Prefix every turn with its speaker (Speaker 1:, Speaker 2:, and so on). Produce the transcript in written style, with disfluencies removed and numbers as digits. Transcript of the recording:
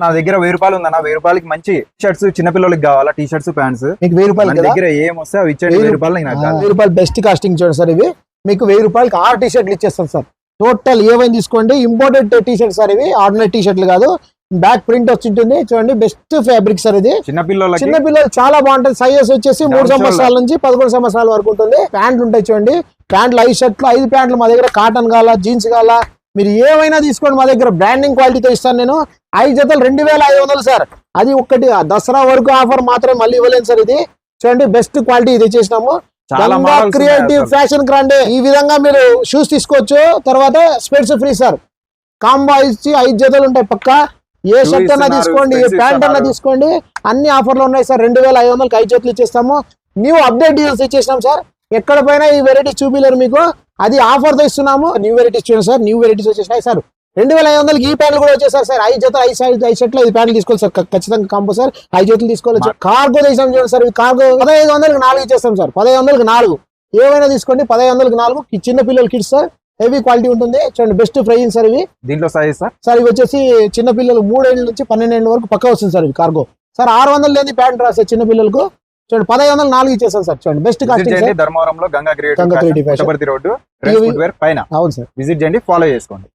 Speaker 1: నా దగ్గర 1000 రూపాయలు ఉందన్న. 1000 రూపాయలకి మంచి షర్ట్స్ చిన్నపిల్లలకి కావాలా, టీ షర్ట్స్ ప్యాంట్స్.
Speaker 2: మీకు 1000 రూపాయలు
Speaker 1: మన దగ్గర ఏం వస్తే అవి ఇచ్చేయండి. 1000 రూపాయలు నాకు కాదు.
Speaker 2: 1000 రూపాయలు బెస్ట్ కాస్టింగ్ చూడండి సార్. ఇవి మీకు 1000 రూపాయలకి 6 టీ షర్ట్లు ఇచ్చేస్తాం సార్. టోటల్ ఏవైనా తీసుకోండి, ఇంపోర్టెడ్ టీ షర్ట్ సార్. ఇవి ఆర్డినరీ టీ షర్ట్లు కాదు, బ్యాక్ ప్రింట్ వచ్చింటుంది చూడండి. బెస్ట్ ఫ్యాబ్రిక్ సార్ ఇది. చిన్నపిల్లలు చాలా బాగుంటుంది. సైజెస్ వచ్చేసి 3 సంవత్సరాల నుంచి 11 సంవత్సరాల వరకు ఉంటుంది. ప్యాంట్లు ఉంటాయి చూడండి. ప్యాంట్లు 5 షర్ట్లు 5 ప్యాంట్లు మా దగ్గర. కాటన్ కావాలా, జీన్స్ కావాలా, మీరు ఏమైనా తీసుకోండి మా దగ్గర. బ్రాండింగ్ క్వాలిటీతో ఇస్తాను నేను. 5 జతలు 2500 సార్. అది ఒక్కటి దసరా వరకు ఆఫర్ మాత్రమే, మళ్ళీ ఇవ్వలేను సార్. ఇది చూడండి బెస్ట్ క్వాలిటీ ఇది చేసినాము. Creative fashion brand. ఈ విధంగా మీరు షూస్ తీసుకోవచ్చు. తర్వాత స్పెట్స్ ఫ్రీ సార్. కాంబో ఇచ్చి 5 జతలు ఉంటాయి పక్కా. ఏ షర్ట్ అన్నా తీసుకోండి, ఏ ప్యాంట్ అన్నా తీసుకోండి, అన్ని ఆఫర్లు ఉన్నాయి సార్. 2500కి 5 జతలు ఇచ్చేస్తాము. న్యూ అప్డేట్ డీల్స్ ఇచ్చేసినాం సార్. ఎక్కడ పైన ఈ వెరైటీ చూపిలేరు మీకు, అది ఆఫర్ తో ఇస్తున్నాము. న్యూ వెరైటీస్ చూడండి సార్. న్యూ వెరైటీస్ వచ్చేసినాయి సార్. 2500కి ఈ ప్యాంట్లు కూడా వచ్చేసారు సార్. 5 జతలు 5 షర్ట్లు 5 ప్యాంట్లు తీసుకోవాలి సార్. ఖచ్చితంగా కాంబో సార్. 5 జతలు తీసుకోవాలి. కార్గో తీసాం చూడండి సార్. కార్గో 1500కి 4 ఇచ్చేస్తాం సార్. 1500కి 4 ఏమైనా తీసుకోండి. 1500కి 4 చిన్న పిల్లలు కిడ్స్ సార్. హెవీ క్వాలిటీ ఉంటుంది చూడండి. Best pricing sir. ఇవి
Speaker 1: దీంట్లో సైజ్
Speaker 2: సార్ ఇవి వచ్చేసి చిన్న పిల్లలు 3 ఏళ్ళ నుంచి 12 ఏళ్ళ వరకు పక్కా వస్తుంది సార్. ఇవి కార్గో సార్. 600 లేని ప్యాంట్ రాస్తారు చిన్న పిల్లలకు చూడండి. 1500 4 ఇచ్చేస్తాం సార్. చూడండి బెస్ట్ కాస్టింగ్.
Speaker 1: ధర్మవరంలో గంగా క్రియేటివ్ రోడ్డు పైన.
Speaker 2: అవును సార్.
Speaker 1: విజిట్ చేయండి, ఫాలో చేసుకోండి.